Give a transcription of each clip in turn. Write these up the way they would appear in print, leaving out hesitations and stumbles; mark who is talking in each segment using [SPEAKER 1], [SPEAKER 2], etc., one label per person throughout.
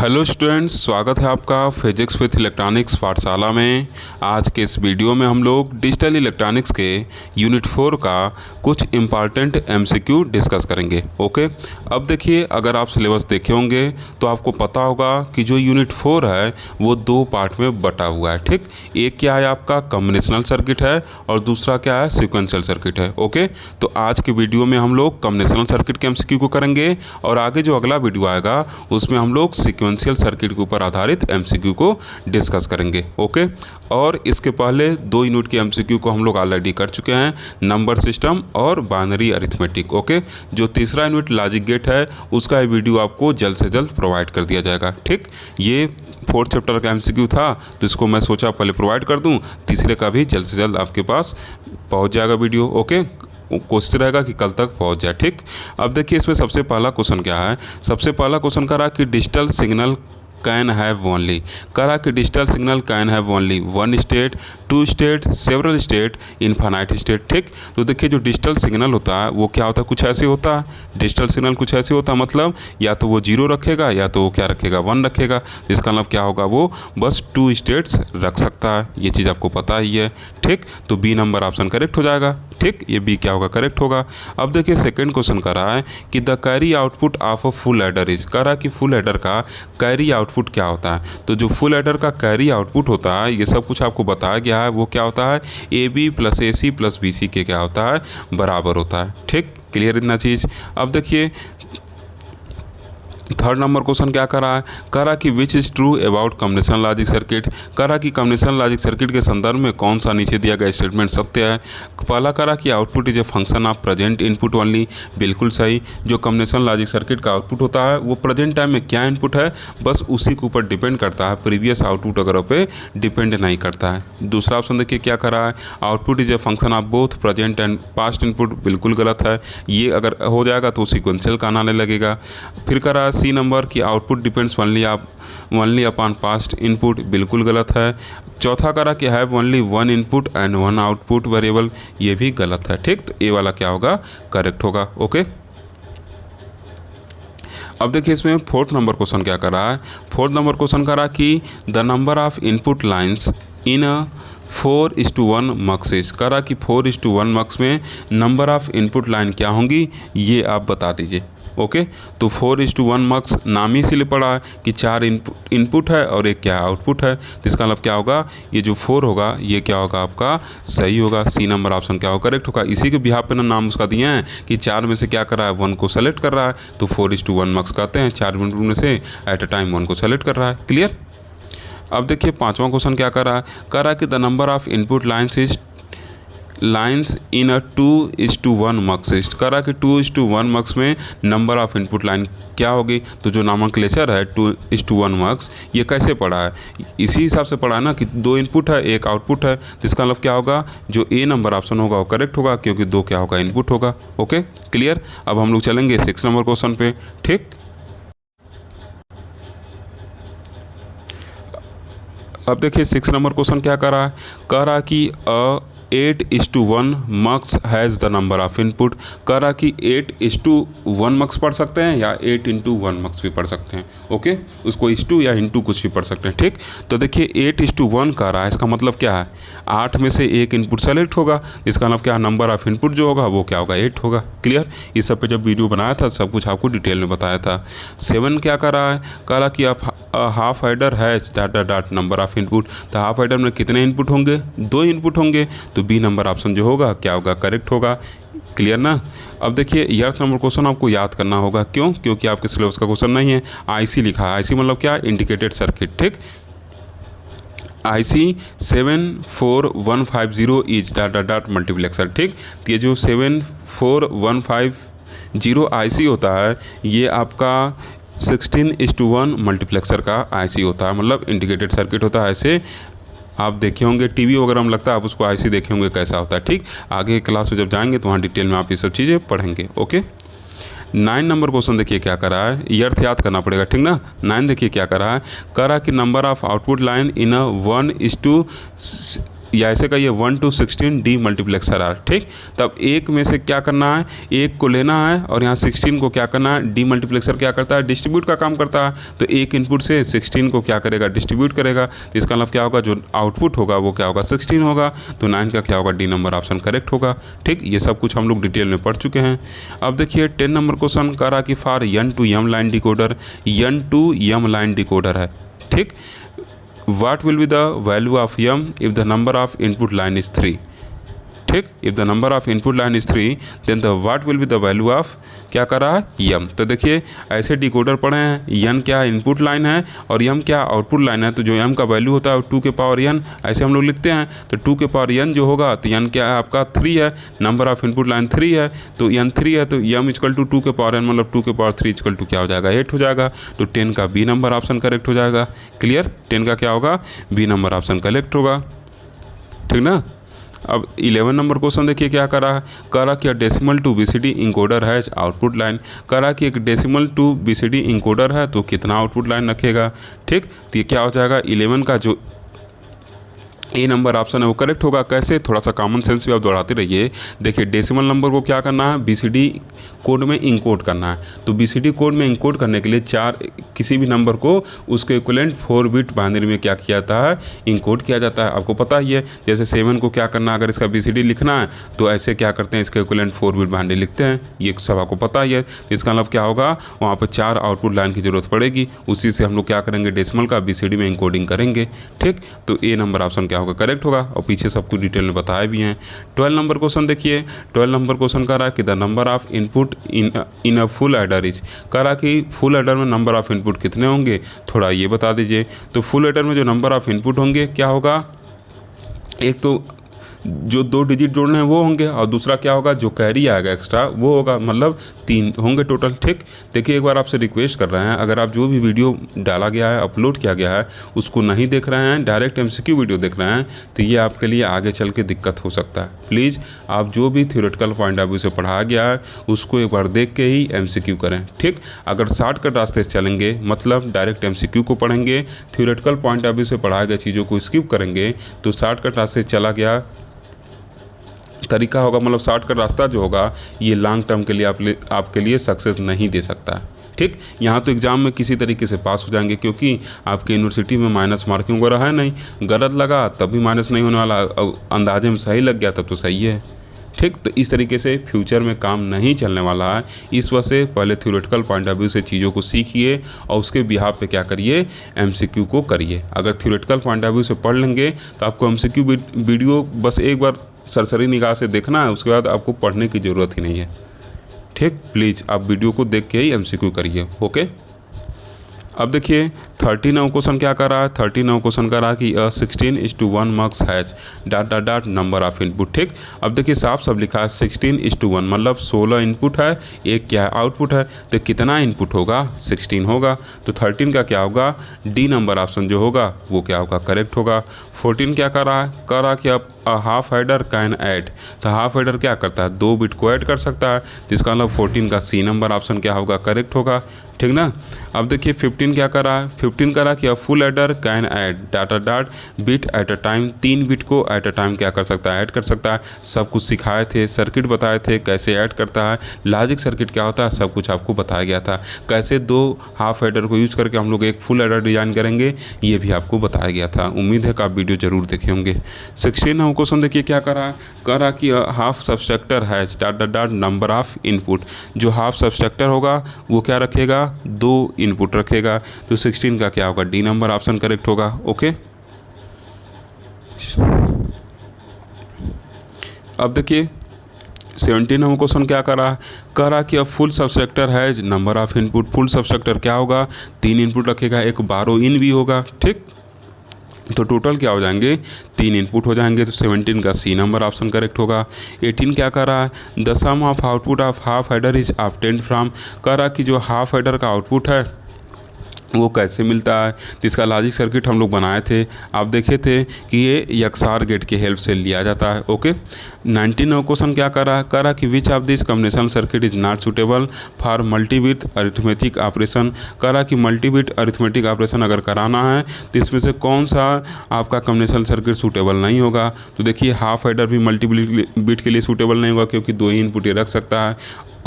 [SPEAKER 1] Hello students, स्वागत है आपका फिजिक्स विथ इलेक्ट्रॉनिक्स पाठशाला में। आज के इस वीडियो में हम लोग डिजिटल इलेक्ट्रॉनिक्स के यूनिट 4 का कुछ इम्पॉर्टेंट एमसीक्यू डिस्कस करेंगे। ओके, अब देखिए, अगर आप सिलेबस देखे होंगे तो आपको पता होगा कि जो यूनिट 4 है वो दो पार्ट में बटा हुआ है। ठीक, एक क्या है आपका कॉम्बिनेशनल सर्किट है और दूसरा क्या है सीक्वेंशियल सर्किट है। ओके, तो आज के वीडियो में हम लोग कॉम्बिनेशनल सर्किट के एमसीक्यू को करेंगे और आगे जो अगला वीडियो आएगा उसमें हम लोग सीक्वेंशियल सर्किट के ऊपर आधारित एमसीक्यू को डिस्कस करेंगे। ओके, और इसके पहले दो यूनिट के एमसीक्यू को हम लोग ऑलरेडी कर चुके हैं, नंबर सिस्टम और बाइनरी अरिथमेटिक। ओके, जो तीसरा यूनिट लॉजिक गेट है उसका वीडियो आपको जल्द से जल्द प्रोवाइड कर दिया जाएगा। ठीक, ये 4th चैप्टर का एमसीक्यू था तो इसको मैं सोचा पहले प्रोवाइड कर दूं, तीसरे का भी जल्द से जल्द आपके पास पहुंच जाएगा वीडियो। ओके, कोशिश रहेगा कि कल तक पहुंच जाए। ठीक, अब देखिए इसमें सबसे पहला क्वेश्चन क्या है। सबसे पहला क्वेश्चन कह रहा कि digital signal can have only, कह रहा कि digital signal can have only one state, two state, several state, infinite state. ठीक, तो देखिए जो डिजिटल सिग्नल होता है वो क्या होता है, कुछ ऐसे होता है। डिजिटल सिग्नल कुछ ऐसे होता है, मतलब या तो वो 0 रखेगा या तो वो क्या रखेगा 1 रखेगा। तो इसका मतलब क्या होगा, वो बस 2 स्टेट्स रख सकता है। ये चीज़ आपको पता ही है। ठीक, तो बी नंबर ऑप्शन करेक्ट हो जाएगा। ठीक, ये बी क्या होगा, करेक्ट होगा। अब देखिए सेकंड क्वेश्चन कर रहा है कि the carry output of a full adder is, कह रहा है कि फुल एडर का कैरी आउटपुट क्या होता है। तो जो फुल एडर का कैरी आउटपुट होता है ये सब कुछ आपको बताया गया है, वो क्या होता है A B plus A C plus B C के क्या होता है बराबर होता है। ठीक, क्लियर इतना चीज़। अब देखिए थर्ड नंबर क्वेश्चन क्या कर रहा है, कह रहा कि which is true about combination logic circuit, कह रहा कि कॉम्बिनेशन लॉजिक सर्किट के संदर्भ में कौन सा नीचे दिया गया स्टेटमेंट सत्य है। पहला कह रहा कि output is a function of present input only, बिल्कुल सही। जो कॉम्बिनेशन लॉजिक सर्किट का आउटपुट होता है वो प्रेजेंट टाइम में क्या इनपुट है बस उसी के ऊपर डिपेंड करता है, प्रीवियस आउटपुट वगैरह पे डिपेंड नहीं करता है। दूसरा ऑप्शन देखिए क्या कर रहा है, output is a function of both present and past input, बिल्कुल गलत है। ये अगर हो जाएगा तो सीक्वेंशियल का आने लगेगा। फिर कह रहा है सी नंबर की output depends only upon past input, बिल्कुल गलत है। चौथा करा कि have only one input and one output variable, ये भी गलत है। ठीक, तो ए वाला क्या होगा, करेक्ट होगा। ओके, अब देखिए इसमें फोर्थ नंबर क्वेश्चन क्या कर रहा है। फोर्थ नंबर क्वेश्चन कर रहा कि the number of input lines इन 4:1 मक्स, कह रहा कि 4:1 मक्स में नंबर ऑफ इनपुट लाइन क्या होंगी ये आप बता दीजिए। ओके, तो 4:1 मक्स नाम ही इसलिए पड़ा है कि 4 इनपुट है और एक क्या आउटपुट है। तो इसका मतलब क्या होगा, ये जो 4 होगा ये क्या होगा आपका सही होगा। सी नंबर ऑप्शन क्या होगा, करेक्ट होगा। इसी के बिहाफ पे ना नाम उसका दिए हैं कि 4 में से क्या कर रहा है 1 को सेलेक्ट कर रहा है, तो 4:1 मक्स कहते हैं। 4 इनपुट में से एट अ टाइम 1 को सेलेक्ट कर रहा है। क्लियर। अब देखिए पाँचवा क्वेश्चन क्या कर रहा है, कह रहा है कि the number of input lines in a 2:1 mux, कह रहा कि 2:1 मक्स में नंबर ऑफ इनपुट लाइन क्या होगी। तो जो नोमेनक्लेचर है 2:1 मक्स ये कैसे पढ़ा है, इसी हिसाब से पढ़ा है ना कि 2 इनपुट है एक आउटपुट है। तो इसका मतलब क्या होगा, जो ए नंबर ऑप्शन होगा वो करेक्ट होगा क्योंकि 2 क्या होगा इनपुट होगा। Okay, clear. अब हम लोग चलेंगे 6 नंबर क्वेश्चन पे। ठीक, अब देखिए 6 नंबर क्वेश्चन क्या कर रहा है, कह रहा कि 8:1 mux has the number of input, कह रहा कि 8:1 मक्स पढ़ सकते हैं या 8:1 मक्स भी पढ़ सकते हैं। ओके, उसको इस्टू या इंटू कुछ भी पढ़ सकते हैं। ठीक, तो देखिए 8:1 कह रहा है, इसका मतलब क्या है 8 में से एक इनपुट सेलेक्ट होगा, इसका मतलब क्या नंबर ऑफ इनपुट जो होगा वो क्या होगा 8 होगा। क्लियर। इस सब पे जब वीडियो बनाया था सब कुछ आपको डिटेल में बताया था। 7 क्या कर रहा है, कह रहा कि आप half adder has dot number of input, तो हाफ एडर में कितने इनपुट होंगे 2 इनपुट होंगे, तो बी नंबर ऑप्शन जो होगा क्या होगा, करेक्ट होगा। क्लियर ना। अब देखिए 8 नंबर क्वेश्चन आपको याद करना होगा, क्यों, क्योंकि आपके सिलेबस का क्वेश्चन नहीं है। आईसी लिखा है, आईसी मतलब क्या, इंडिकेटेड सर्किट। ठीक, IC 74150 इज डॉट मल्टीप्लेक्सर। ठीक, तो ये जो 74150 IC होता है ये आपका 16:1 मल्टीप्लेक्सर का IC होता है, मतलब इंडिकेटेड सर्किट होता है। ऐसे आप देखे होंगे टीवी वगैरह में, लगता है आप उसको IC देखे होंगे कैसा होता है। ठीक, आगे क्लास में जब जाएंगे तो वहाँ डिटेल में आप ये सब चीज़ें पढ़ेंगे। ओके, 9 नंबर क्वेश्चन देखिए क्या कर रहा है, ये अर्थ याद करना पड़ेगा। ठीक ना। 9 देखिए क्या कर रहा है, कह रहा कि number of output line in a या ऐसे कहिए 1 to 16 डी मल्टीप्लेक्सर आर, ठीक। तब एक में से क्या करना है, एक को लेना है और यहाँ 16 को क्या करना है, डी मल्टीप्लेक्सर क्या करता है, डिस्ट्रीब्यूट का काम करता है। तो एक इनपुट से 16 को क्या करेगा, डिस्ट्रीब्यूट करेगा। तो इसका मतलब क्या होगा, जो आउटपुट होगा वो क्या होगा, 16 होगा। तो 9 का क्या होगा, डी नंबर ऑप्शन करेक्ट होगा, ठीक। ये सब कुछ हम लोग डिटेल में पढ़ चुके हैं। अब देखिए 10 नंबर क्वेश्चन कह रहा कि for n to m line decoder, n to m line decoder है, ठीक। What will be the value of m if the number of input line is 3, ठीक। If the number of input line is 3 then the what will be the value of, क्या कर रहा है, यम। तो देखिए ऐसे डिकोडर पढ़े हैं, यन क्या इनपुट लाइन है और यम क्या आउटपुट लाइन है। तो जो यम का वैल्यू होता है 2 के पावर n, ऐसे हम लोग लिखते हैं। तो 2 के पावर n जो होगा, तो यन क्या है आपका 3 है, नंबर ऑफ इनपुट लाइन 3 है, तो यन 3 है, तो यम इक्वल टू 2 के पावर n मतलब 2 के पावर 3 इक्वल टू क्या हो जाएगा, 8 हो जाएगा। तो 10 का बी नंबर ऑप्शन करेक्ट हो जाएगा। क्लियर, 10 का क्या होगा, बी नंबर ऑप्शन करेक्ट होगा, ठीक ना। अब 11 नंबर क्वेश्चन देखिए क्या करा है, करा कि डेसिमल टू बीसीडी इंकोडर है आउटपुट लाइन। करा कि एक डेसिमल टू बीसीडी इंकोडर है तो कितना आउटपुट लाइन रखेगा, ठीक। तो ये क्या हो जाएगा, 11 का जो ए नंबर ऑप्शन है वो करेक्ट होगा। कैसे, थोड़ा सा कॉमन सेंस भी आप दोहराते रहिए। देखिए डेसिमल नंबर को क्या करना है, बीसीडी कोड में इंकोड करना है। तो बीसीडी कोड में इंकोड करने के लिए किसी भी नंबर को उसके इक्विवेलेंट 4 बिट बाइनरी में क्या किया जाता है, इंकोड किया जाता है। आपको पता ही है, जैसे 7 को क्या करना है, अगर इसका बीसीडी लिखना है तो ऐसे क्या करते हैं, इसके इक्विवेलेंट 4 बिट बाइनरी लिखते हैं। ये सब आपको पता ही है। तो इसका मतलब क्या होगा, वहाँ पर 4 आउटपुट लाइन की जरूरत पड़ेगी। उसी से हम लोग क्या करेंगे, डेसिमल का बीसीडी में इंकोडिंग करेंगे, ठीक। तो ए नंबर ऑप्शन क्या होगा, करेक्ट होगा। और पीछे सब कुछ डिटेल में बताया भी हैं। 12 नंबर क्वेश्चन देखिए, 12 नंबर क्वेश्चन कह रहा है कि the number of input in a full adder is, कह रहा कि फुल एडर में नंबर ऑफ इनपुट कितने होंगे, थोड़ा ये बता दीजिए। तो फुल एडर में जो नंबर ऑफ इनपुट होंगे क्या होगा, एक तो जो 2 डिजिट जोड़ने हैं वो होंगे और दूसरा क्या होगा, जो कैरी आएगा एक्स्ट्रा वो होगा, मतलब 3 होंगे टोटल, ठीक। देखिए एक बार आपसे रिक्वेस्ट कर रहे हैं, अगर आप जो भी वीडियो डाला गया है, अपलोड किया गया है, उसको नहीं देख रहे हैं, डायरेक्ट एमसीक्यू वीडियो देख रहे हैं, तो ये आपके लिए आगे चल के दिक्कत हो सकता है। प्लीज़ आप जो भी थ्योरेटिकल पॉइंट ऑफ व्यू से पढ़ाया गया है उसको एक बार देख के ही एमसीक्यू करें, ठीक। अगर शॉर्टकट रास्ते से चलेंगे, मतलब डायरेक्ट एमसीक्यू को पढ़ेंगे, थ्योरेटिकल पॉइंट ऑफ व्यू से पढ़ाए गए चीज़ों को स्किप करेंगे, तो शॉर्टकट रास्ते से चला गया तरीका होगा, मतलब शॉर्टकट रास्ता जो होगा ये लॉन्ग टर्म के लिए आपके लिए सक्सेस नहीं दे सकता है, ठीक। यहाँ तो एग्ज़ाम में किसी तरीके से पास हो जाएंगे, क्योंकि आपके यूनिवर्सिटी में माइनस मार्किंग वगैरह है नहीं। गलत लगा तब भी माइनस नहीं होने वाला, अंदाजे में सही लग गया तब तो सही है, ठीक। तो इस तरीके से फ्यूचर में काम नहीं चलने वाला है। इस वजह से पहले थ्योरेटिकल पॉइंट ऑफ व्यू से चीज़ों को सीखिए और उसके बिहाफ पे क्या करिए, एमसीक्यू को करिए। अगर थ्योरेटिकल पॉइंट ऑफ व्यू से पढ़ लेंगे तो आपको एमसीक्यू वीडियो बस एक बार सरसरी निगाह से देखना है, उसके बाद आपको पढ़ने की ज़रूरत ही नहीं है, ठीक। प्लीज़ आप वीडियो को देख के ही एमसीक्यू करिए, ओके। अब देखिए 13 क्वेश्चन क्या कर रहा है, 13 क्वेश्चन कर रहा है कि 16:1 marks has dot number of input, ठीक। अब देखिए साफ सब लिखा है 16:1 मतलब 16 इनपुट है, एक क्या है आउटपुट है, तो कितना इनपुट होगा, 16 होगा। तो 13 का क्या होगा, डी नंबर ऑप्शन जो होगा वो क्या होगा, करेक्ट होगा। 14 क्या कर रहा है, कह रहा कि अब हाफ एडर कैन ऐड, तो हाफ एडर क्या करता है, 2 बिट को ऐड कर सकता है। तो इसका मतलब 14 का सी नंबर ऑप्शन क्या होगा, करेक्ट होगा, ठीक ना। अब देखिए 15 क्या कर रहा है, 15 कर रहा कि full adder can add dot bit eight a time, 3 bit को एट अ टाइम क्या कर सकता है, ऐड कर सकता है। सब कुछ सिखाए थे, सर्किट बताए थे कैसे ऐड करता है, लॉजिक सर्किट क्या होता है, सब कुछ आपको बताया गया था। कैसे 2 हाफ एडर को यूज करके हम लोग एक फुल एडर डिजाइन करेंगे ये भी आपको बताया गया था। उम्मीद है कि आप वीडियो जरूर देखे होंगे। 16 क्वेश्चन देखिए क्या कर रहा है, कह रहा कि half subtractor has dot number of input, जो हाफ सब्सट्रैक्टर होगा वो क्या रखेगा, 2 इनपुट रखेगा। तो 16 का क्या होगा, डी नंबर ऑप्शन करेक्ट होगा, ओके। अब देखिए 17 क्वेश्चन क्या कर रहा है, कह रहा कि अब full subtractor has number of input, full subtractor क्या होगा, 3 इनपुट रखेगा, एक बारो इन भी होगा, ठीक। तो टोटल क्या हो जाएंगे, 3 इनपुट हो जाएंगे। तो 17 का सी नंबर ऑप्शन करेक्ट होगा। 18 क्या कर रहा है, the sum of output of half adder is obtained from, कह रहा कि जो हाफ एडर का आउटपुट है वो कैसे मिलता है, तो इसका लॉजिक सर्किट हम लोग बनाए थे। आप देखे थे कि ये यक्सार गेट की हेल्प से लिया जाता है। ओके, 19 क्वेश्चन क्या कह रहा कि which of this combination circuit is not suitable for multibit arithmetic operation. कह रहा कि मल्टीबिट अरिथमेटिक ऑपरेशन अगर कराना है तो इसमें से कौन सा आपका कॉम्बिनेशन सर्किट सूटेबल नहीं होगा। तो देखिए हाफ एडर भी मल्टीबिट के लिए सूटेबल नहीं होगा क्योंकि 2 ही इनपुट ये रख सकता है,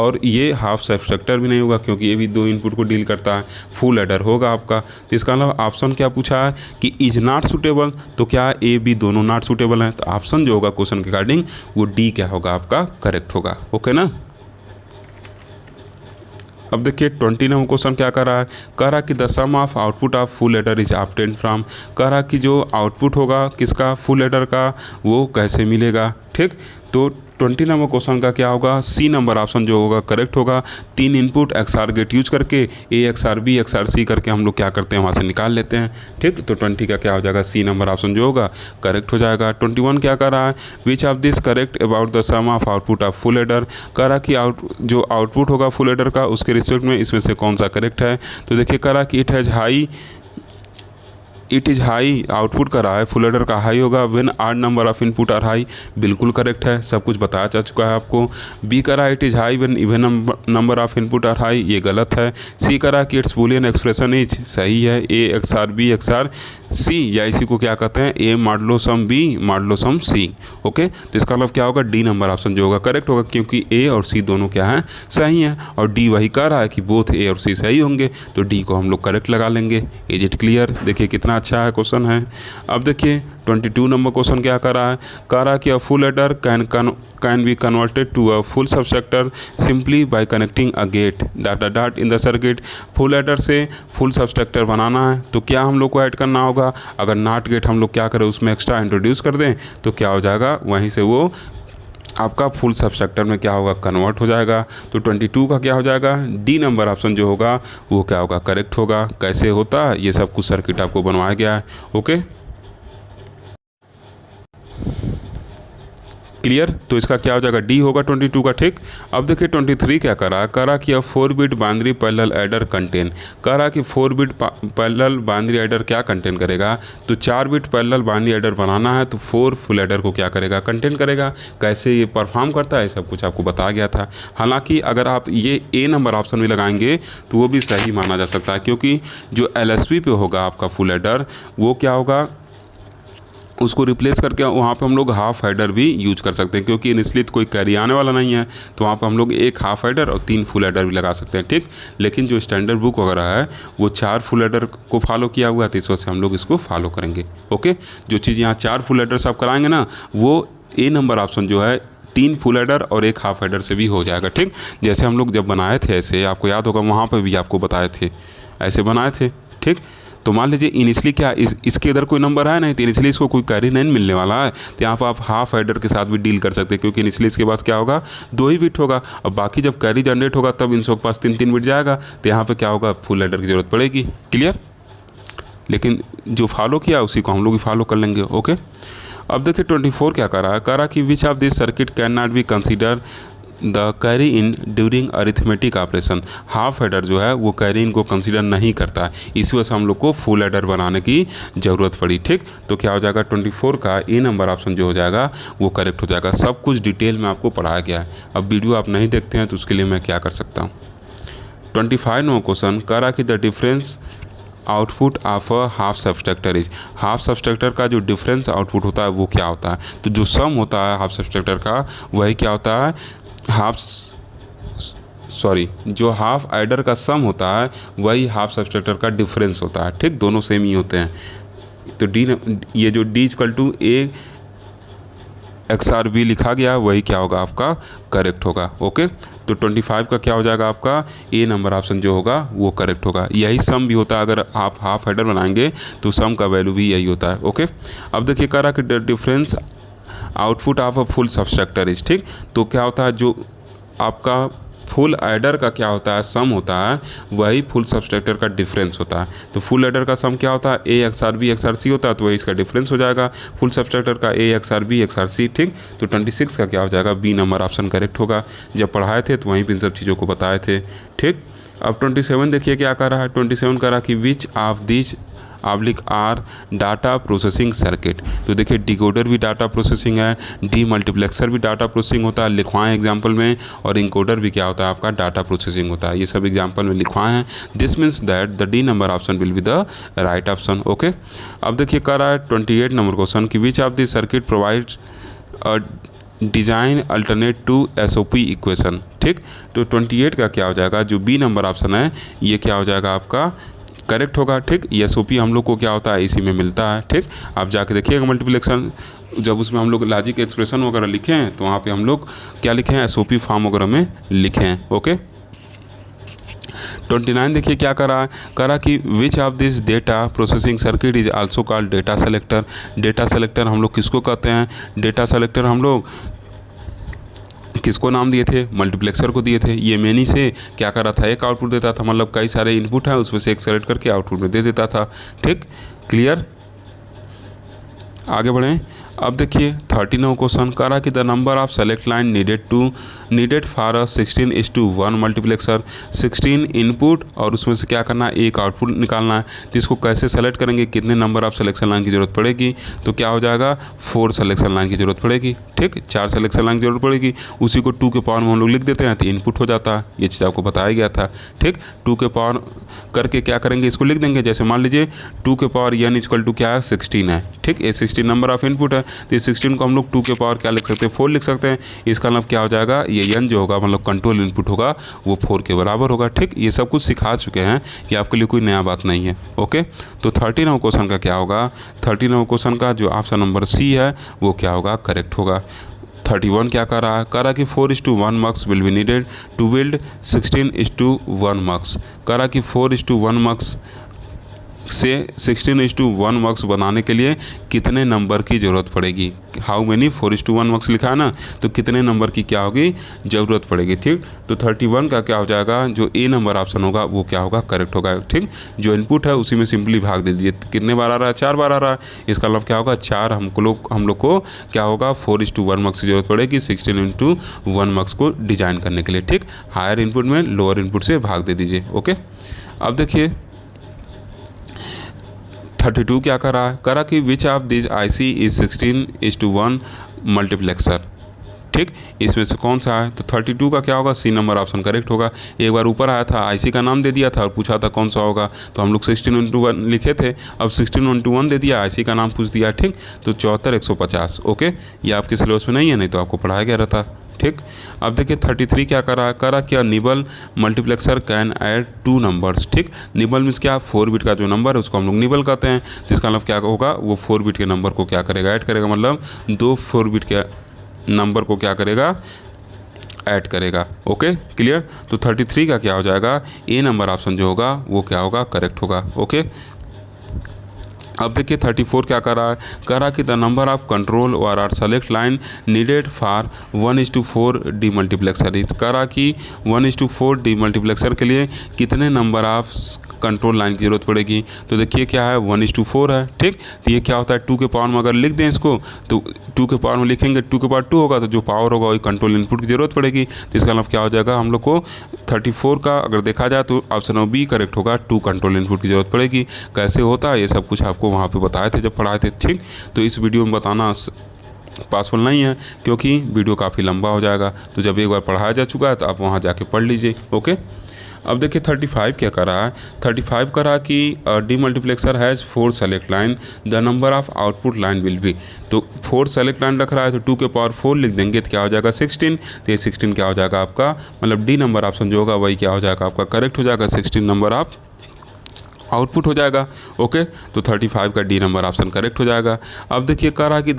[SPEAKER 1] और ये हाफ सबट्रैक्टर भी नहीं होगा क्योंकि ये भी 2 इनपुट को डील करता है। फुल एडर होगा आपका। तो इसका अलावा ऑप्शन क्या पूछा है कि इज नॉट सूटेबल, तो क्या ए बी दोनों नॉट सूटेबल हैं, तो ऑप्शन जो होगा क्वेश्चन के अकॉर्डिंग वो डी क्या होगा आपका करेक्ट होगा। ओके ना। अब देखिए 29 क्वेश्चन क्या कर रहा कि the sum of output of full adder is obtained from. कह रहा कि जो आउटपुट होगा किसका, फुल एडर का, वो कैसे मिलेगा। ठीक, तो 29 क्वेश्चन का क्या होगा, सी नंबर ऑप्शन जो होगा करेक्ट होगा। 3 इनपुट एक्सआर गेट यूज करके ए एक्सआर बी एक्सआर सी करके हम लोग क्या करते हैं वहाँ से निकाल लेते हैं। ठीक, तो 20 का क्या हो जाएगा, सी नंबर ऑप्शन जो होगा करेक्ट हो जाएगा। 21 क्या कर रहा है, which of this correct about the sum of output of full adder. कह रहा कि जो आउटपुट होगा फुल एडर का उसके रिस्पेक्ट में इसमें से कौन सा करेक्ट है। तो देखिए कह रहा कि इट इज़ हाई, आउटपुट का रहा है फुल एडर का हाई होगा when odd number of input are high, बिल्कुल करेक्ट है, सब कुछ बताया जा चुका है आपको। बी का रहा it is high when even number of input are high, ये गलत है। सी का रहा कि इट्स बूलियन एक्सप्रेशन इज, सही है। ए एक्सआर बी एक्सआर सी, या इसी को क्या कहते हैं ए मॉडलो सम बी मॉडलो सम सी। ओके, तो इसका मतलब क्या होगा, डी नंबर ऑप्शन जो होगा करेक्ट होगा क्योंकि ए और सी दोनों क्या हैं, सही हैं, और डी वही कह रहा है कि बोथ ए और सी सही होंगे, तो डी को हम लोग करेक्ट लगा लेंगे। Is it clear. देखिए कितना अच्छा है क्वेश्चन है। अब देखिए 22 नंबर क्वेश्चन क्या कर रहा है कि a full adder can be converted to a full subtractor simply by connecting a gate dot in the circuit. Full adder से फुल सबसेक्टर बनाना है तो क्या हम लोग को ऐड करना होगा, अगर नॉट गेट हम लोग क्या करें उसमें एक्स्ट्रा इंट्रोड्यूस कर दें तो क्या हो जाएगा, वहीं से वो आपका फुल सबसेक्टर में क्या होगा, कन्वर्ट हो जाएगा। तो 22 का क्या हो जाएगा, डी नंबर ऑप्शन जो होगा वो क्या होगा, करेक्ट होगा। कैसे होता है ये सब कुछ सर्किट आपको बनवाया गया है। ओके क्लियर, तो इसका क्या हो जाएगा, डी होगा 22 का। ठीक, अब देखिए 23 क्या करा कि 4 bit binary parallel adder contain. करा कि 4 बिट पैरेलल बाइनरी एडर क्या कंटेन करेगा, तो 4 बिट पैरेलल बाइनरी एडर बनाना है तो 4 फुल एडर को क्या करेगा, कंटेन करेगा। कैसे ये परफॉर्म करता है सब कुछ आपको बताया गया था। हालांकि अगर आप ये ए नंबर ऑप्शन भी लगाएंगे तो वो भी सही माना जा सकता है क्योंकि जो LSB पे होगा आपका फुल एडर वो क्या होगा, उसको रिप्लेस करके वहाँ पे हम लोग हाफ हेडर भी यूज कर सकते हैं क्योंकि इनिशियली कोई कैरी आने वाला नहीं है, तो वहाँ पे हम लोग एक हाफ हेडर और 3 फुल हेडर भी लगा सकते हैं। ठीक, लेकिन जो स्टैंडर्ड बुक वगैरह है वो 4 फुल हेडर को फॉलो किया हुआ है तो इस वजह से हम लोग इसको फॉलो करेंगे। ओके, जो चीज़ यहाँ 4 फुल हेडर आप कराएंगे ना वो ए नंबर ऑप्शन जो है 3 फुल हेडर और 1 हाफ हेडर से भी हो जाएगा। ठीक, जैसे हम लोग जब बनाए थे ऐसे आपको याद होगा वहाँ पर भी आपको बताए थे, ऐसे बनाए थे। ठीक, तो मान लीजिए इनिशियली क्या इसके इधर कोई नंबर है नहीं तो इनिशियली इसको कोई कैरी नहीं मिलने वाला है, तो यहाँ पर आप हाफ हेडर के साथ भी डील कर सकते हैं क्योंकि इनिशियली इसके पास क्या होगा 2 ही बिट होगा, और बाकी जब कैरी जनरेट होगा तब इन सब के पास 3 बिट जाएगा, तो यहाँ पे क्या होगा, फुल हेडर की ज़रूरत पड़ेगी। क्लियर, लेकिन जो फॉलो किया उसी को हम लोग भी फॉलो कर लेंगे। ओके, अब देखिए 24 क्या करा कि which of this circuit can not be consider the carry in during arithmetic operation. Half header जो है वो कैरी इन को कंसीडर नहीं करता है, इसी वजह से हम लोग को फुल हेडर बनाने की ज़रूरत पड़ी। ठीक, तो क्या हो जाएगा 24 का ए नंबर ऑप्शन जो हो जाएगा वो करेक्ट हो जाएगा। सब कुछ डिटेल में आपको पढ़ाया गया है। अब वीडियो आप नहीं देखते हैं तो उसके लिए मैं क्या कर सकता हूँ। 25 नंबर क्वेश्चन करा कि the difference output of a half subtractor is. Half subtractor का जो डिफरेंस आउटपुट होता है वो क्या होता है, तो जो सम होता है हाफ सबस्ट्रक्टर का वही क्या होता है, जो हाफ एडर का सम होता है वही हाफ सबस्ट्रक्टर का डिफरेंस होता है। ठीक, दोनों सेम ही होते हैं। तो डी, ये जो D equal to A XOR B लिखा गया वही क्या होगा आपका करेक्ट होगा। ओके, तो 25 का क्या हो जाएगा आपका ए नंबर ऑप्शन जो होगा वो करेक्ट होगा। यही सम भी होता है, अगर आप हाफ हेडर बनाएंगे तो सम का वैल्यू भी यही होता है। ओके, अब देखिए कह रहा कि difference output of a full subtractor is. ठीक, तो क्या होता है जो आपका फुल एडर का क्या होता है सम होता है वही फुल सबस्ट्रक्टर का डिफरेंस होता है। तो फुल एडर का सम क्या होता है ए एक्सआर बी एक्सआर सी होता है, तो वही इसका डिफरेंस हो जाएगा फुल सबस्ट्रक्टर का ए एक्सआर बी एक्सआर सी। ठीक, तो 26 का क्या हो जाएगा बी नंबर ऑप्शन करेक्ट होगा। जब पढ़ाए थे तो वहीं पर इन सब चीज़ों को बताए थे। ठीक, अब 27 देखिए क्या कर रहा है, 27 कर रहा कि which of this are data processing circuit. तो देखिए डिकोडर भी डाटा प्रोसेसिंग है, डी मल्टीप्लेक्सर भी डाटा प्रोसेसिंग होता है, लिखवाएं एग्जाम्पल में, और इंकोडर भी क्या होता है आपका डाटा प्रोसेसिंग होता है। ये सब एग्जाम्पल में लिखवाएं हैं। This means that the D number option will be the right option. Okay, अब देखिए कर रहा है 28 नंबर क्वेश्चन कि which of this circuit provide design alternate to SOP equation. ठीक, तो 28 का क्या हो जाएगा, जो बी नंबर ऑप्शन है ये क्या हो जाएगा आपका करेक्ट होगा। ठीक, एसओपी हम लोग को क्या होता है इसी में मिलता है। ठीक, आप जाके देखिएगा मल्टीप्लिकेशन, जब उसमें हम लोग लॉजिक एक्सप्रेशन वगैरह लिखे हैं तो वहाँ पे हम लोग क्या लिखे हैं, एसओपी फॉर्म वगैरह में लिखे हैं। ओके, 29 देखिए क्या करा कि which of this data processing circuit is also called data selector. Data selector हम लोग किसको कहते हैं, डेटा सेलेक्टर हम लोग किसको नाम दिए थे, मल्टीप्लेक्सर को दिए थे। ये मेनी से क्या कर रहा था, एक आउटपुट देता था, मतलब कई सारे इनपुट हैं उसमें से एक सेलेक्ट करके आउटपुट में दे देता था। ठीक, क्लियर, आगे बढ़ें। अब देखिए 39 क्वेश्चन करा कि the number of select line needed for a 16:1 multiplexer. 16 input और उसमें से क्या करना है, एक आउटपुट निकालना है। तो इसको कैसे सेलेक्ट करेंगे, कितने नंबर ऑफ सिलेक्शन लाइन की ज़रूरत पड़ेगी, तो क्या हो जाएगा 4 सिलेक्शन लाइन की ज़रूरत पड़ेगी। ठीक, 4 सिलेक्शन लाइन की जरूरत पड़ेगी, उसी को 2 के पावर में हम लोग लिख देते हैं तो इनपुट हो जाता है। ये चीज़ आपको बताया गया था। ठीक, 2 के पावर करके क्या करेंगे, इसको लिख देंगे। जैसे मान लीजिए 2 के पावर n इक्वल टू क्या है 16 है। ठीक, ये 16 नंबर ऑफ इनपुट है, तो इस 16 को हम लोग 2 के पावर क्या लिख सकते हैं 4 लिख सकते हैं। इसका मतलब क्या हो जाएगा, ये n जो होगा मतलब कंट्रोल इनपुट होगा वो 4 के बराबर होगा। ठीक, ये सब कुछ सिखा चुके हैं, ये आपके लिए कोई नया बात नहीं है। ओके, तो 39 क्वेश्चन का क्या होगा, 39 क्वेश्चन का जो ऑप्शन नंबर सी है वो क्या होगा, करेक्ट होगा। 31 क्या करा कि 4:1 mux will be needed to build 16:1 mux. करा कि 4:1 मक्स से 16:1 मक्स बनाने के लिए कितने नंबर की ज़रूरत पड़ेगी। हाउ मेनी 4:1 मक्स लिखा है ना, तो कितने नंबर की क्या होगी ज़रूरत पड़ेगी। ठीक, तो 31 का क्या हो जाएगा, जो ए नंबर ऑप्शन होगा वो क्या होगा, करेक्ट होगा। ठीक, जो इनपुट है उसी में सिंपली भाग दे दीजिए, कितने बार आ रहा है 4 बार आ रहा है, इसका मतलब क्या होगा 4 हम लोग को क्या होगा 4:1 मक्स की ज़रूरत पड़ेगी 16:1 मक्स को डिजाइन करने के लिए। ठीक, हायर इनपुट में लोअर इनपुट से भाग दे दीजिए। ओके, अब देखिए 32 क्या करा कि which of this IC is 16:1 multiplexer. ठीक, इसमें से कौन सा है, तो 32 का क्या होगा, सी नंबर ऑप्शन करेक्ट होगा। एक बार ऊपर आया था IC का नाम दे दिया था और पूछा था कौन सा होगा, तो हम लोग 16:1 लिखे थे, अब 16:1 दे दिया, IC का नाम पूछ दिया। ठीक, तो 74,150। ओके, ये आपके सिलेबस में नहीं है, नहीं तो आपको पढ़ाया गया रहता। ठीक, अब देखिए 33 क्या करा क्या nibble multiplexer can add 2 numbers. ठीक, निबल मीन्स क्या, 4 बिट का जो नंबर है उसको हम लोग निबल कहते हैं। तो इसका मतलब क्या होगा, वो 4 बिट के नंबर को क्या करेगा, ऐड करेगा, मतलब 2 4 बिट के नंबर को क्या करेगा, ऐड करेगा। ओके, क्लियर, तो 33 का क्या हो जाएगा, ए नंबर ऑप्शन जो होगा वो क्या होगा, करेक्ट होगा। ओके, अब देखिए 34 क्या करा कि द नंबर ऑफ कंट्रोल और or select line needed for 1:4 demultiplexer. करा कि 1:4 डी मल्टीप्लेक्सर के लिए कितने नंबर ऑफ कंट्रोल लाइन की ज़रूरत पड़ेगी, तो देखिए क्या है 1:4 है। ठीक, तो ये क्या होता है 2 के पावर में अगर लिख दें इसको, तो 2 के पावर में लिखेंगे 2 के पावर 2 होगा, तो जो पावर होगा वही कंट्रोल इनपुट की ज़रूरत पड़ेगी। तो इसका मतलब क्या हो जाएगा, हम लोग को 34 का अगर देखा जाए तो ऑप्शन बी करेक्ट होगा, 2 कंट्रोल इनपुट की ज़रूरत पड़ेगी। कैसे होता है ये सब कुछ आपको वहाँ पे बताए थे जब पढ़ाए थे। ठीक, तो इस वीडियो में बताना पॉसिबल नहीं है क्योंकि वीडियो काफ़ी लंबा हो जाएगा, तो जब एक बार पढ़ाया जा चुका है तो आप वहाँ जाके पढ़ लीजिए। ओके, अब देखिए 35 क्या कर रहा है, 35 कर रहा कि D multiplexer has 4 select line, the number of output line will B. तो 4 सेलेक्ट लाइन रख रहा है, तो 2 के पावर 4 लिख देंगे तो क्या हो जाएगा 16। तो ये 16 क्या हो जाएगा आपका, मतलब डी नंबर ऑप्शन जो होगा वही क्या हो जाएगा आपका करेक्ट हो जाएगा, 16 नंबर ऑफ आउटपुट हो जाएगा। ओके, तो 35 का डी नंबर ऑप्शन करेक्ट हो जाएगा। अब देखिए कह रहा है कि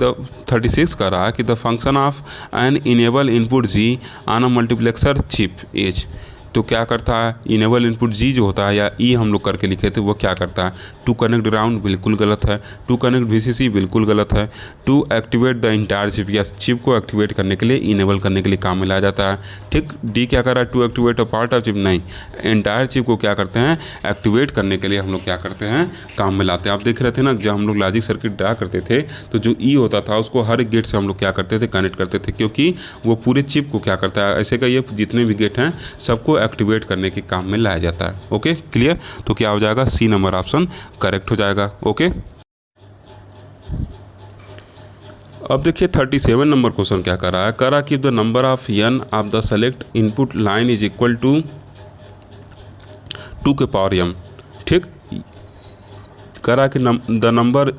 [SPEAKER 1] 36 कह रहा है कि the function of an enable input G on a multiplexer chip is. तो क्या करता है, इनेबल इनपुट जी जो होता है या ई हम लोग करके लिखे थे वो क्या करता है, टू कनेक्ट ग्राउंड बिल्कुल गलत है, टू कनेक्ट VCC बिल्कुल गलत है, to activate the entire chip या चिप को एक्टिवेट करने के लिए इनेबल करने के लिए काम में लाया जाता है। ठीक, डी क्या कर रहा है, to activate a part of chip, नहीं, इंटायर चिप को क्या करते हैं एक्टिवेट करने के लिए हम लोग क्या करते हैं काम में लाते हैं। आप देख रहे थे ना जब हम लोग लॉजिक सर्किट ड्रा करते थे तो जो ई होता था उसको हर एक गेट से हम लोग क्या करते थे कनेक्ट करते थे, क्योंकि वो पूरे चिप को क्या करता है, ऐसे का ये जितने भी गेट हैं सबको एक्टिवेट करने के काम में लाया जाता है। ओके क्लियर, तो क्या हो जाएगा, सी नंबर ऑप्शन करेक्ट हो जाएगा। ओके अब देखिए 37 नंबर क्वेश्चन क्या कर रहा है, कह रहा कि the number of n of the select input line is equal to 2 के पावर m। ठीक, कह रहा कि the number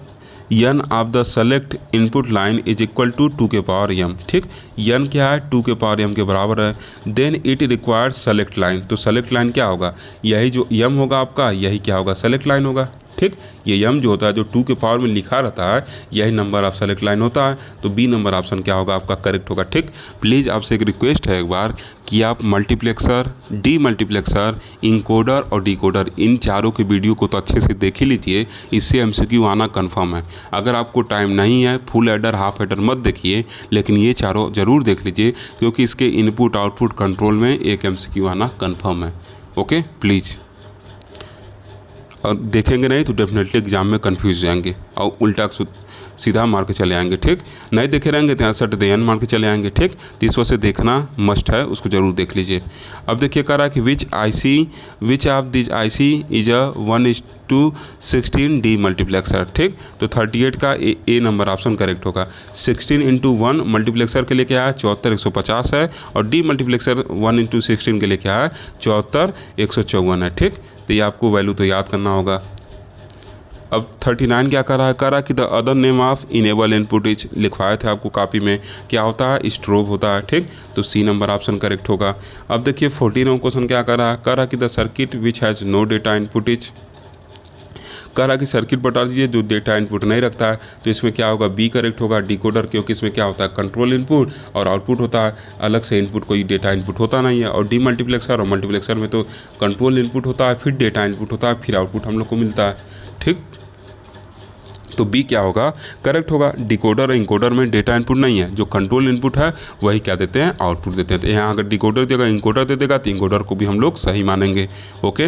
[SPEAKER 1] n of the select input line is equal to 2 के पावर m। ठीक, n क्या है, 2 के पावर m के बराबर है। Then it required select line, तो सेलेक्ट लाइन क्या होगा, यही जो m होगा आपका, यही क्या होगा, सेलेक्ट लाइन होगा। ठीक, ये m जो होता है जो 2 के पावर में लिखा रहता है, यही नंबर ऑफ सेलेक्ट लाइन होता है। तो बी नंबर ऑप्शन क्या होगा आपका करेक्ट होगा। ठीक, प्लीज़ आपसे एक रिक्वेस्ट है एक बार कि आप मल्टीप्लेक्सर, डी मल्टीप्लेक्सर, इनकोडर और डिकोडर इन चारों के वीडियो को तो अच्छे से देख ही लीजिए, इससे एमसीक्यू आना कन्फर्म है। अगर आपको टाइम नहीं है, फुल एडर हाफ एडर मत देखिए, लेकिन ये चारों ज़रूर देख लीजिए, क्योंकि इसके इनपुट आउटपुट कंट्रोल में एक एमसीक्यू आना कन्फर्म है। ओके प्लीज़, और देखेंगे नहीं तो डेफिनेटली एग्जाम में कंफ्यूज जाएंगे और उल्टा सीधा मार के चले आएंगे। ठीक, नहीं देखे रहेंगे तो यहाँ सट देन मार के चले आएंगे। ठीक, तो इस वजह से देखना मस्ट है, उसको ज़रूर देख लीजिए। अब देखिए कह रहा है कि which of this IC is a 1:16 D multiplexer. ठीक, तो 38 का ए नंबर ऑप्शन करेक्ट होगा। 16:1 मल्टीप्लेक्सर के लिए क्या है, 74 150 है, और डी मल्टीप्लेक्सर 1:16 के लिए क्या है, 74 154 है। ठीक, तो ये आपको वैल्यू तो याद करना होगा। अब 39 क्या कर रहा है कि the other name of enable input is, लिखवाए थे आपको कॉपी में, क्या होता है, स्ट्रोब होता है। ठीक, तो सी नंबर ऑप्शन करेक्ट होगा। अब देखिए 14वां क्वेश्चन क्या कर रहा है कि the circuit which has no data input is, कह रहा कि सर्किट बता दीजिए जो डेटा इनपुट नहीं रखता है। तो इसमें क्या होगा, बी करेक्ट होगा, डिकोडर, क्योंकि इसमें क्या होता है, कंट्रोल इनपुट और आउटपुट होता है, अलग से इनपुट कोई डेटा इनपुट होता नहीं है। और डी मल्टीप्लेक्सर और मल्टीप्लेक्सर में तो कंट्रोल इनपुट होता है, फिर डेटा इनपुट होता है, फिर आउटपुट हम लोग को मिलता है। ठीक, तो बी क्या होगा, करेक्ट होगा। डिकोडर और इनकोडर में डेटा इनपुट नहीं है, जो कंट्रोल इनपुट है वही क्या देते हैं, आउटपुट देते हैं। तो यहाँ अगर डिकोडर देगा, इनकोडर दे देगा, तो इनकोडर को भी हम लोग सही मानेंगे। ओके,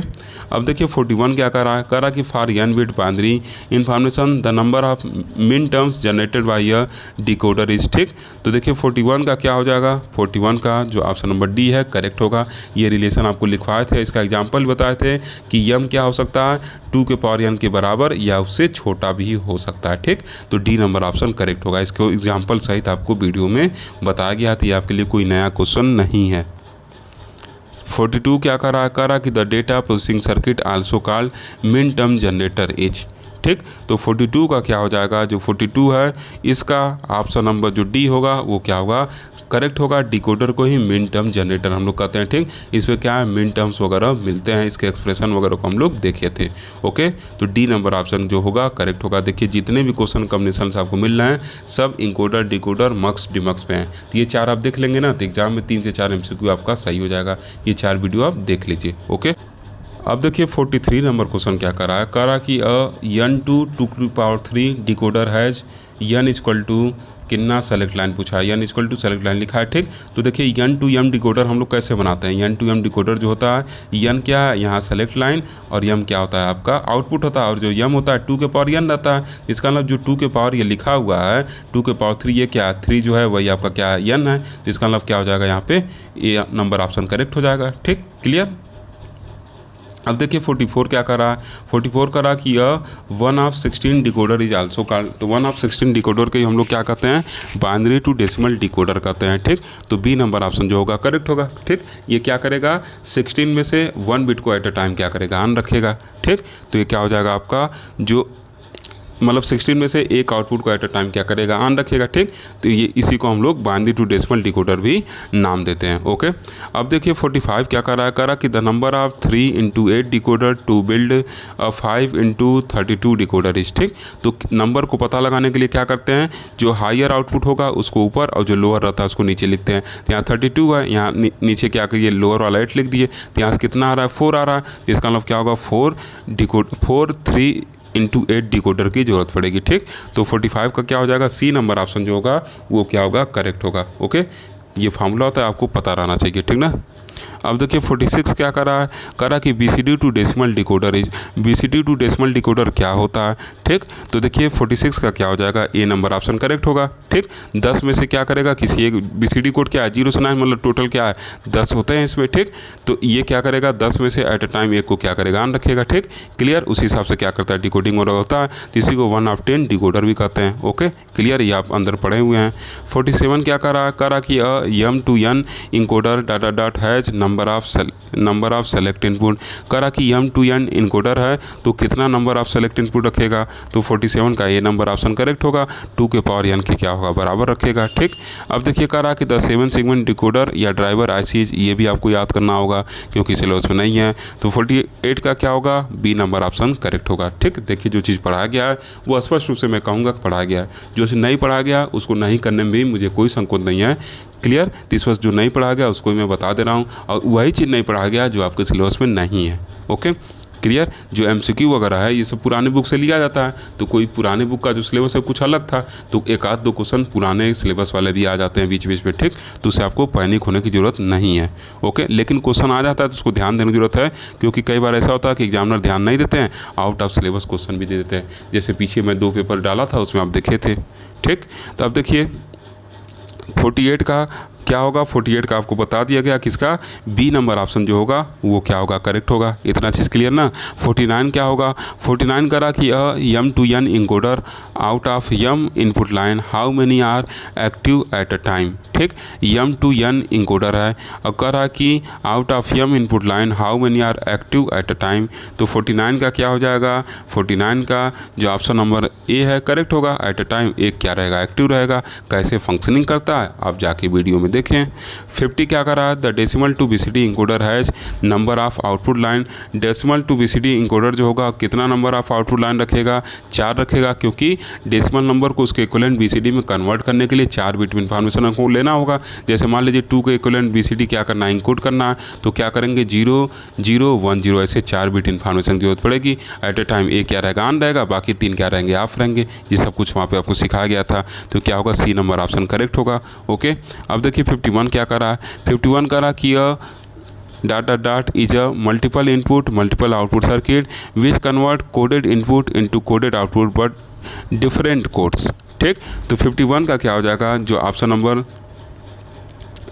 [SPEAKER 1] अब देखिए 41 क्या कर रहा है कि for n bit binary information the number of min terms generated by a decoder is. ठीक, तो देखिए 41 का क्या हो जाएगा, 41 का जो ऑप्शन नंबर डी है करेक्ट होगा। ये रिलेशन आपको लिखवाए थे, इसका एग्जाम्पल बताए थे कि m क्या हो सकता है, 2 के पावर n के बराबर या उससे छोटा भी हो सकता है। ठीक, तो डी नंबर ऑप्शन करेक्ट होगा। इसको एग्जाम्पल सहित आपको वीडियो में बताया गया था, ये आपके लिए कोई नया क्वेश्चन नहीं है। 42 क्या कर रहा कि the data processing circuit also called min term generator is. ठीक, तो 42 का क्या हो जाएगा, जो 42 है इसका ऑप्शन नंबर जो डी होगा वो क्या होगा, करेक्ट होगा। डिकोडर को ही मिन टर्म जनरेटर हम लोग कहते हैं। ठीक, इसमें क्या है, मिन टर्म्स वगैरह मिलते हैं, इसके एक्सप्रेशन वगैरह को हम लोग देखे थे। ओके, तो डी नंबर ऑप्शन जो होगा करेक्ट होगा। देखिए जितने भी क्वेश्चन कॉम्बिनेशन आपको मिल रहे हैं सब इनकोडर, डिकोडर, मक्स, डिमक्स पे हैं। तो ये चार आप देख लेंगे ना, तो एग्जाम में 3 से 4 MCQ आपका सही हो जाएगा। ये 4 वीडियो आप देख लीजिए। ओके, अब देखिए 43 नंबर क्वेश्चन क्या कर रहा है कि n to 2 की power 3 decoder has n equal to कितना सेलेक्ट लाइन पूछा है, n equal to select line लिखा है। ठीक, तो देखिए n to m डिकोडर हम लोग कैसे बनाते हैं, n to m डिकोडर जो होता है, n क्या है यहाँ सेलेक्ट लाइन और m क्या होता है आपका आउटपुट होता है, और जो m होता है 2 के पावर n रहता है। इसका मतलब जो 2 के पावर ये लिखा हुआ है 2 के पावर 3, ये क्या है 3 जो है वही आपका क्या है n है। तो इसका मतलब क्या हो जाएगा, यहाँ पे ये नंबर ऑप्शन करेक्ट हो जाएगा। ठीक, क्लियर। अब देखिए 44 क्या कर रहा है, 44 कर रहा कि 1/16 डिकोडर इज आल्सो कॉल्ड। तो 1/16 डिकोडर के हम लोग क्या कहते हैं, बाइनरी टू डेसिमल डिकोडर कहते हैं। ठीक, तो बी नंबर ऑप्शन जो होगा करेक्ट होगा। ठीक, ये क्या करेगा, 16 में से 1 बिट को एट अ टाइम क्या करेगा, ऑन रखेगा। ठीक, तो ये क्या हो जाएगा आपका, जो मतलब 16 में से एक आउटपुट को एट अ टाइम क्या करेगा, ऑन रखेगा। ठीक, तो ये इसी को हम लोग बाइनरी टू डेसिमल डिकोडर भी नाम देते हैं। ओके, अब देखिए 45 क्या कर रहा है कि the number of 3 × 8 decoder to build 5 × 32 decoder is. ठीक, तो नंबर को पता लगाने के लिए क्या करते हैं, जो हायर आउटपुट होगा उसको ऊपर और जो लोअर रहता है उसको नीचे लिखते हैं। तो यहाँ 32 है, यहाँ नीचे क्या करिए लोअर वाला 8 लिख दिए। तो यहाँ से कितना आ रहा है, 4 आ रहा है, जिसका मतलब क्या होगा 4 3 × 8 डिकोडर की ज़रूरत पड़ेगी। ठीक, तो 45 का क्या हो जाएगा, सी नंबर ऑप्शन जो होगा वो क्या होगा, करेक्ट होगा। ओके, ये फार्मूला होता है, आपको पता रहना चाहिए, ठीक ना। अब देखिए 46 क्या करा है, करा कि BCD to decimal decoder is, BCD to decimal decoder क्या होता है, ठीक। तो देखिए 46 का क्या हो जाएगा, ए नंबर ऑप्शन करेक्ट होगा, ठीक। 10 में से क्या करेगा, किसी एक BCD कोड क्या है 0 से 9, मतलब टोटल क्या है 10 होते हैं इसमें, ठीक। तो ये क्या करेगा 10 में से एट ए टाइम एक को क्या करेगा ऑन रखेगा, ठीक। क्लियर, उसी हिसाब से क्या करता है डिकोडिंग और होता है, तो इसी को 1 ऑफ 10 डिकोडर भी कहते हैं। ओके क्लियर, ये आप अंदर पढ़े हुए हैं। 47 क्या करा कि M to N encoder data dot has number of select input, करा कि M to N इनकोडर है तो कितना नंबर ऑफ सेलेक्ट इनपुट रखेगा, तो 47 का ए नंबर ऑप्शन करेक्ट होगा, 2 के पावर n के क्या होगा बराबर रखेगा, ठीक। अब देखिए करा कि द 7 सेगमेंट डिकोडर या ड्राइवर ICs, ये भी आपको याद करना होगा क्योंकि सिलेबस में नहीं है, तो 48 का क्या होगा, बी नंबर ऑप्शन करेक्ट होगा, ठीक। देखिए जो चीज़ पढ़ाया गया है वो स्पष्ट रूप से मैं कहूँगा पढ़ाया गया है, जो चीज़ नहीं पढ़ाया गया उसको नहीं करने में भी मुझे कोई संकोच नहीं है। क्लियर, तो इस वक्त जो नहीं पढ़ा गया उसको मैं बता दे रहा हूँ, और वही चीज़ नहीं पढ़ा गया जो आपके सिलेबस में नहीं है। ओके क्लियर, जो MCQ वगैरह है ये सब पुराने बुक से लिया जाता है, तो कोई पुराने बुक का जो सिलेबस है कुछ अलग था, तो एक आध दो क्वेश्चन पुराने सिलेबस वाले भी आ जाते हैं बीच बीच में, ठीक। तो उससे आपको पैनिक होने की ज़रूरत नहीं है। ओके, लेकिन क्वेश्चन आ जाता है तो उसको ध्यान देने की ज़रूरत है, क्योंकि कई बार ऐसा होता है कि एग्जामिनर ध्यान नहीं देते हैं, आउट ऑफ सिलेबस क्वेश्चन भी दे देते हैं। जैसे पीछे मैं 2 पेपर डाला था उसमें आप देखे थे, ठीक। तो अब देखिए 48 का क्या होगा, 48 का आपको बता दिया गया, किसका, बी नंबर ऑप्शन जो होगा वो क्या होगा, करेक्ट होगा। इतना चीज़ क्लियर ना। 49 क्या होगा, 49 करा कि M to N encoder out of M input line how many are active at a time, ठीक। M to N इनकोडर है, और करा कि out of M input line how many are active at a time, तो 49 का क्या हो जाएगा, 49 का जो ऑप्शन नंबर ए है करेक्ट होगा, एट अ टाइम एक क्या रहेगा, एक्टिव रहेगा। कैसे फंक्शनिंग करता है आप जाके वीडियो में देखें। 50 क्या कर रहा है, the decimal to BCD encoder has number of output line, decimal to BCD encoder जो होगा कितना नंबर ऑफ आउटपुट लाइन रखेगा, 4 रखेगा, क्योंकि डेसिमल नंबर को उसके इक्विवेलेंट BCD में कन्वर्ट करने के लिए 4 बिट इन्फॉर्मेशन को लेना होगा। जैसे मान लीजिए 2 के इक्विवेलेंट BCD क्या करना है, इनकोड करना है, तो क्या करेंगे 0 0 1 0 ऐसे 4 बिट इन्फॉर्मेशन की जरूरत पड़ेगी। एट ए टाइम एक क्या रहेगा, ऑन रहेगा, बाकी 3 क्या रहेंगे, ऑफ रहेंगे। ये सब कुछ वहाँ पे आपको सिखाया गया था, तो क्या होगा, सी नंबर ऑप्शन करेक्ट होगा। ओके, अब देखिए 51 क्या करा है, 51 करा कि dot is a multiple input multiple output circuit which convert coded input into coded output but different codes, ठीक। तो 51 का क्या हो जाएगा, जो ऑप्शन नंबर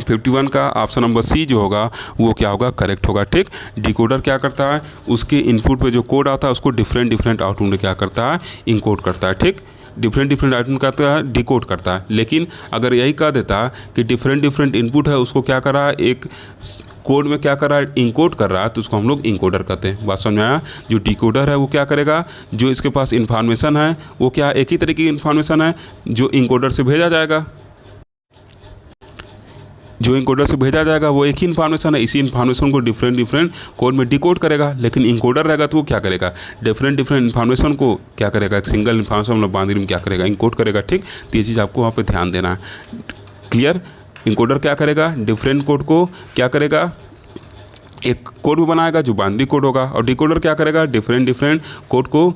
[SPEAKER 1] 51 का ऑप्शन नंबर सी जो होगा वो क्या होगा, करेक्ट होगा, ठीक। डिकोडर क्या करता है, उसके इनपुट पे जो कोड आता है उसको डिफरेंट आउटपुट में क्या करता है, इनकोड करता है, ठीक। डिफरेंट आउटपुट करता है, डिकोड करता है। लेकिन अगर यही कह देता कि डिफरेंट इनपुट है, उसको क्या कर रहा है, एक कोड में क्या कर रहा है, इनकोड कर रहा है, तो उसको हम लोग इनकोडर कहते हैं। बात समझ में आया। जो डिकोडर है वो क्या करेगा, जो इसके पास इन्फॉर्मेशन है वो क्या एक ही तरीके की इन्फॉर्मेशन है जो इनकोडर से भेजा जाएगा, जो इनकोडर से भेजा जाएगा वो एक ही इन्फॉर्मेशन है, इसी इन्फॉर्मेशन को डिफरेंट कोड में डिकोड करेगा। लेकिन इनकोडर रहेगा तो वो क्या करेगा, डिफरेंट इन्फॉर्मेशन को क्या करेगा, एक सिंगल इन्फॉर्मेशन मतलब बाइनरी में क्या करेगा, इनकोड करेगा, ठीक। तो ये चीज़ आपको वहाँ पे ध्यान देना है। क्लियर, इनकोडर क्या करेगा, डिफरेंट कोड को क्या करेगा, एक कोड में बनाएगा जो बाइनरी कोड होगा, और डिकोडर क्या करेगा, डिफरेंट कोड को,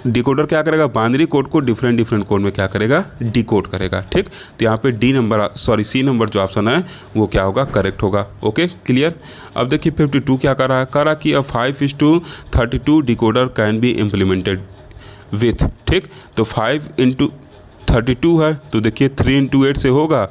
[SPEAKER 1] डिकोडर क्या करेगा, बाइनरी कोड को डिफरेंट कोड में क्या करेगा, डिकोड करेगा, ठीक। तो यहाँ पे सी नंबर जो ऑप्शन है वो क्या होगा, करेक्ट होगा। Okay clear. अब देखिए 52 क्या कर रहा है, कि 5:32 decoder can be implemented with, ठीक। तो 5:32 है, तो देखिए 3 × 8 से होगा।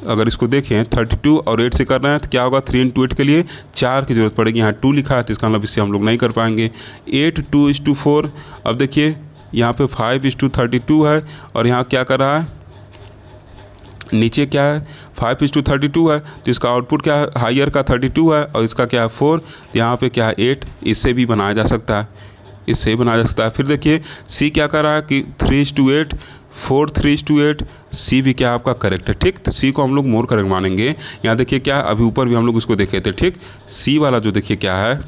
[SPEAKER 1] अगर इसको देखें 32 और 8 से कर रहे हैं तो क्या होगा, 3 × 8 के लिए 4 की जरूरत पड़ेगी। यहाँ 2 लिखा है तो इसका मतलब इससे हम लोग नहीं कर पाएंगे। 8 2:4। अब देखिए यहाँ पे 5:32 है, और यहाँ क्या कर रहा है, नीचे क्या है, 5:32 है, तो इसका आउटपुट क्या है, हायर का 32 है, और इसका क्या है 4, तो यहाँ पे क्या है 8। इससे भी बनाया जा सकता है, इससे बनाया जा सकता है। फिर देखिए सी क्या कर रहा है कि 3:8, 4 3:8, सी भी क्या आपका करेक्ट है, ठीक। तो सी को हम लोग मोर करेक्ट मानेंगे। यहाँ देखिए क्या, अभी ऊपर भी हम लोग इसको देखे थे, ठीक। सी वाला जो देखिए क्या है,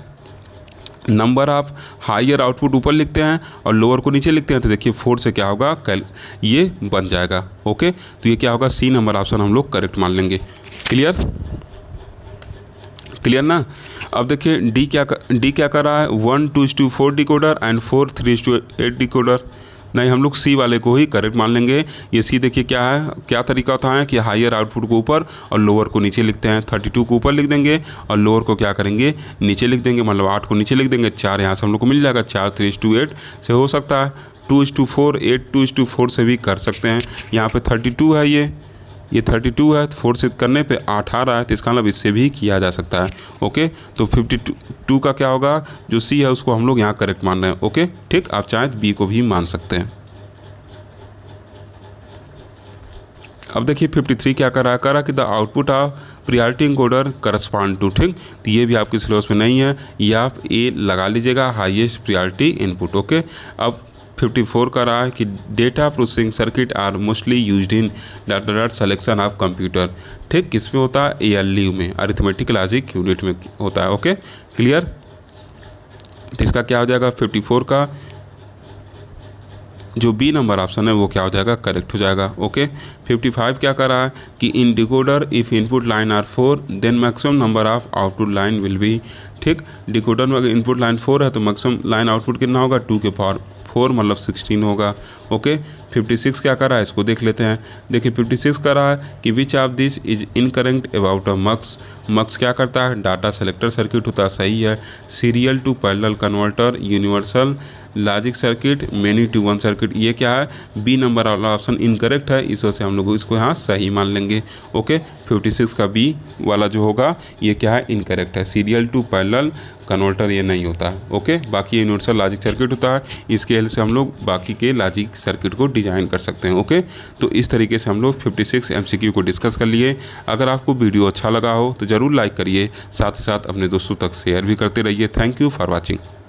[SPEAKER 1] नंबर ऑफ हायर आउटपुट ऊपर लिखते हैं और लोअर को नीचे लिखते हैं, तो देखिए 4 से क्या होगा, ये बन जाएगा। ओके, तो ये क्या होगा, सी नंबर ऑप्शन हम लोग करेक्ट मान लेंगे। क्लियर ना। अब देखिए डी क्या कर रहा है, 1:4 डिकोडर एंड 4 3:8 डिकोडर। नहीं, हम लोग सी वाले को ही करेक्ट मान लेंगे। ये सी देखिए क्या है, क्या तरीका होता है कि हायर आउटपुट को ऊपर और लोअर को नीचे लिखते हैं। 32 को ऊपर लिख देंगे और लोअर को क्या करेंगे, नीचे लिख देंगे, मतलब 8 को नीचे लिख देंगे। 4 यहाँ से हम लोग को मिल जाएगा, 4 3:8 से हो सकता है, 2:4 8 2:4 से भी कर सकते हैं। यहाँ पे 32 है, ये 32 है, तो 4 से करने पे 8 आ रहा है, तो इसका मतलब इससे भी किया जा सकता है। ओके, तो 52 का क्या होगा, जो सी है उसको हम लोग यहाँ करेक्ट मान रहे हैं। ओके ठीक, आप चाहें तो बी को भी मान सकते हैं। अब देखिए 53 क्या कर रहा है कि the output of priority encoder correspond to, ठीक, तो ये भी आपके सिलेबस में नहीं है, ये आप ए लगा लीजिएगा, हाईएस्ट प्रियॉरिटी इनपुट। ओके, अब 54 का रहा है कि data processing circuit are mostly used in data selection of computer, ठीक, किस में होता है, ALU में, अरिथमेटिक लॉजिक यूनिट में होता है। ओके क्लियर, तो इसका क्या हो जाएगा, 54 का जो बी नंबर ऑप्शन है वो क्या हो जाएगा, करेक्ट हो जाएगा। ओके, 55 क्या कर रहा है कि in decoder if input line are 4 then maximum number of output line will be, ठीक, डिकोडर में अगर इनपुट लाइन 4 है तो मैक्सिमम लाइन आउटपुट कितना होगा, 2 के पावर 4 मतलब 16 होगा। ओके, 56 क्या कर रहा है, इसको देख लेते हैं। देखिए 56 कर रहा है कि which of this is incorrect about a mux, mux क्या करता है, डाटा सेलेक्टर सर्किट होता है, सही है। Serial to parallel converter, universal logic circuit, many to one circuit, ये क्या है, बी नंबर वाला ऑप्शन इनकरेक्ट है, इस वजह से हम लोग इसको यहाँ सही मान लेंगे। ओके, 56 का बी वाला जो होगा ये क्या है, इनकरेक्ट है, सीरियल टू पैरेलल कन्वर्टर ये नहीं होता है। ओके, बाकी यूनिवर्सल लॉजिक सर्किट होता है, इसके हेल्प से हम लोग बाकी के लॉजिक सर्किट को डिजाइन कर सकते हैं। ओके, तो इस तरीके से हम लोग 56 MCQ को डिस्कस कर लिए। अगर आपको वीडियो अच्छा लगा हो तो ज़रूर लाइक करिए, साथ ही साथ अपने दोस्तों तक शेयर भी करते रहिए। Thank you for watching.